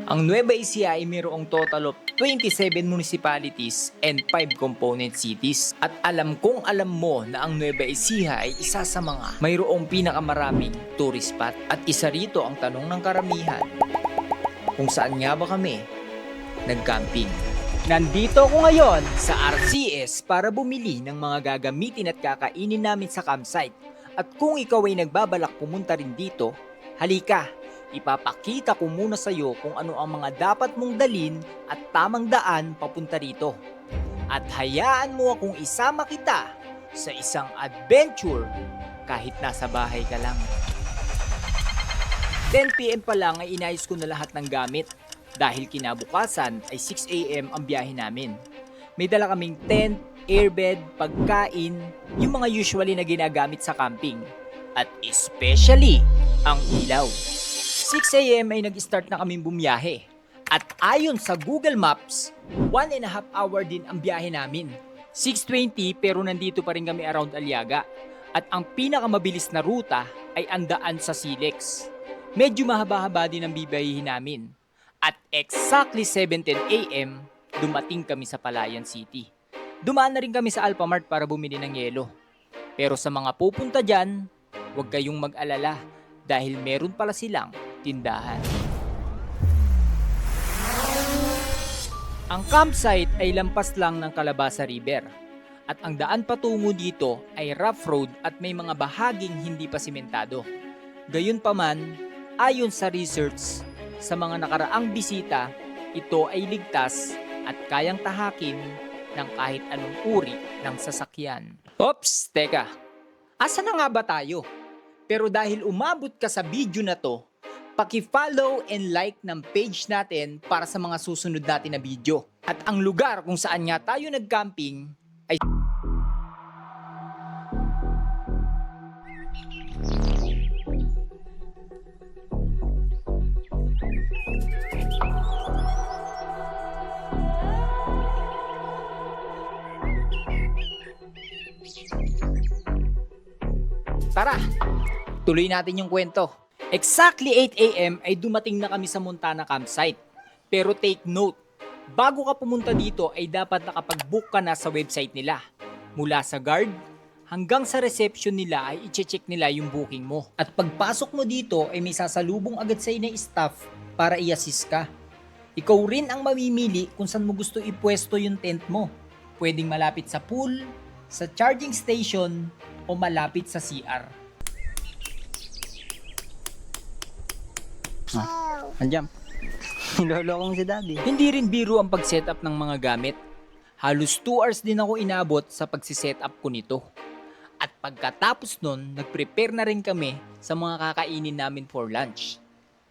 Ang Nueva Ecija ay mayroong total of 27 municipalities and 5 component cities. At alam kong alam mo na ang Nueva Ecija ay isa sa mga mayroong pinakamaraming tourist spot. At isa rito ang tanong ng karamihan, kung saan nga ba kami nag-camping? Nandito ako ngayon sa RCS para bumili ng mga gagamitin at kakainin namin sa campsite. At kung ikaw ay nagbabalak pumunta rin dito, halika! Ipapakita ko muna sa iyo kung ano ang mga dapat mong dalin at tamang daan papunta rito. At hayaan mo akong isama kita sa isang adventure kahit nasa bahay ka lang. 10 PM pa lang ay inayos ko na lahat ng gamit dahil kinabukasan ay 6 AM ang biyahe namin. May dala kaming tent, airbed, pagkain, yung mga usually na ginagamit sa camping. At especially ang ilaw. 6 AM ay nag-start na kaming bumiyahe. At ayon sa Google Maps, 1.5 hour din ang biyahe namin. 6:20 pero nandito pa rin kami around Aliaga. At ang pinakamabilis na ruta ay ang daan sa Silex. Medyo mahaba-haba din ang bibahihin namin. At exactly 7:10 AM, dumating kami sa Palayan City. Dumaan na rin kami sa Alphamart para bumili ng yelo. Pero sa mga pupunta dyan, huwag kayong mag-alala dahil meron pala silang tindahan. Ang campsite ay lampas lang ng Calabasa River at ang daan patungo dito ay rough road at may mga bahaging hindi pa simentado. Gayunpaman, ayon sa research, sa mga nakaraang bisita, ito ay ligtas at kayang tahakin ng kahit anong uri ng sasakyan. Oops, teka. Asa na nga ba tayo? Pero dahil umabot ka sa video na to, paki-follow and like ng page natin para sa mga susunod natin na video. At ang lugar kung saan nga tayo nag-camping ay tara, tuloy natin yung kwento. Exactly 8 AM ay dumating na kami sa Montana campsite. Pero take note, bago ka pumunta dito ay dapat nakapag-book ka na sa website nila. Mula sa guard hanggang sa reception nila ay i-check nila yung booking mo. At pagpasok mo dito ay may sasalubong agad sa'yo na staff para i-assist ka. Ikaw rin ang mamimili kung saan mo gusto ipwesto yung tent mo. Pwedeng malapit sa pool, sa charging station, o malapit sa CR. Andiyan. Nilolokong si daddy. Hindi rin biro ang pag-setup ng mga gamit. Halos 2 hours din ako inabot sa pag-setup ko nito. At pagkatapos nun, nag-prepare na rin kami sa mga kakainin namin for lunch.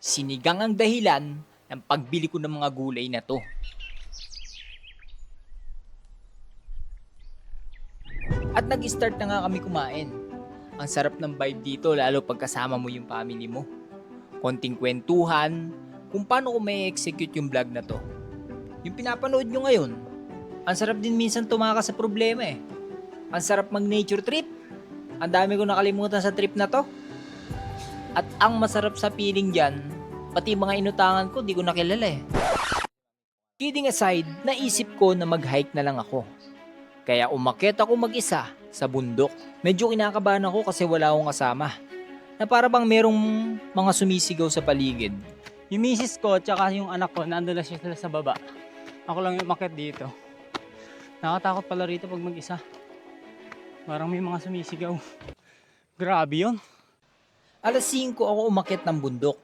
Sinigang ang dahilan ng pagbili ko ng mga gulay na to. At nag-start na nga kami kumain. Ang sarap ng vibe dito lalo pagkasama mo yung family mo. Konting kwentuhan kung paano ko may execute yung vlog na to. Yung pinapanood nyo ngayon, ang sarap din minsan tumakas sa problema eh. Ang sarap mag-nature trip. Ang dami ko nakalimutan sa trip na to. At ang masarap sa feeling dyan, pati mga inutangan ko di ko nakilala eh. Kidding aside, naisip ko na mag-hike na lang ako. Kaya umakyat ako mag-isa sa bundok. Medyo kinakabahan ako kasi wala akong kasama. Na para bang merong mga sumisigaw sa paligid. Yung misis ko tsaka yung anak ko, nandun na sila sa baba. Ako lang yung umakyat dito. Nakatakot pala rito pag mag-isa. Parang may mga sumisigaw. Grabe yun. Alas 5 ako umakyat ng bundok.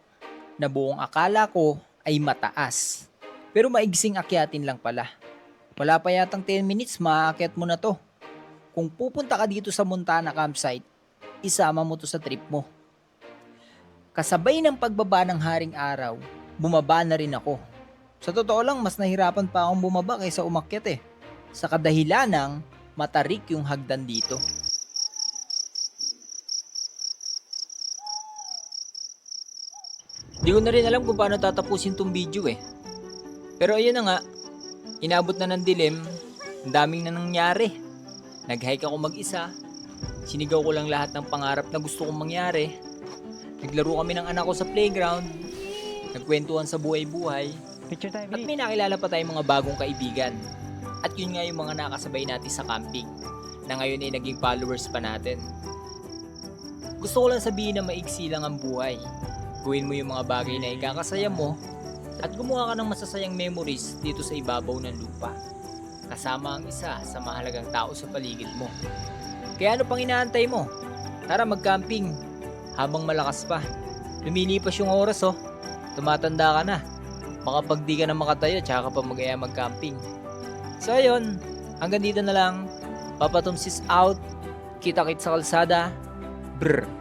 Na buong akala ko ay mataas. Pero maigsing akyatin lang pala. Wala pa yatang 10 minutes maakyat mo na to. Kung pupunta ka dito sa Montana campsite, isama mo to sa trip mo. Kasabay ng pagbaba ng haring araw, bumaba na rin ako. Sa totoo lang, mas nahirapan pa akong bumaba kaysa umakyat eh. Sa kadahilan ng matarik yung hagdan dito. Di ko na rin alam kung paano tatapusin tong video eh. Pero ayun na nga, inabot na ng dilim, ang daming na nangyari. Nag-hike ako mag-isa, sinigaw ko lang lahat ng pangarap na gusto kong mangyari. Naglaro kami ng anak ko sa playground, nagkwentuhan sa buhay-buhay, Picture tayo, at may nakilala pa tayong mga bagong kaibigan. At yun nga yung mga nakasabay natin sa camping, na ngayon ay naging followers pa natin. Gusto ko lang sabihin na maigsi lang ang buhay. Gawin mo yung mga bagay na ikakasaya mo, at gumawa ka ng masasayang memories dito sa ibabaw ng lupa. Kasama ang isa sa mahalagang tao sa paligid mo. Kaya ano pang inaantay mo? Tara mag-camping habang malakas pa. Lumilipas yung oras oh. Tumatanda ka na. Baka pag di ka na makatayo, tsaka ka pa mag-aya mag-camping. So ayun, hanggang dito na lang. Papa Tumsis out. Kita-kit sa kalsada. Brr.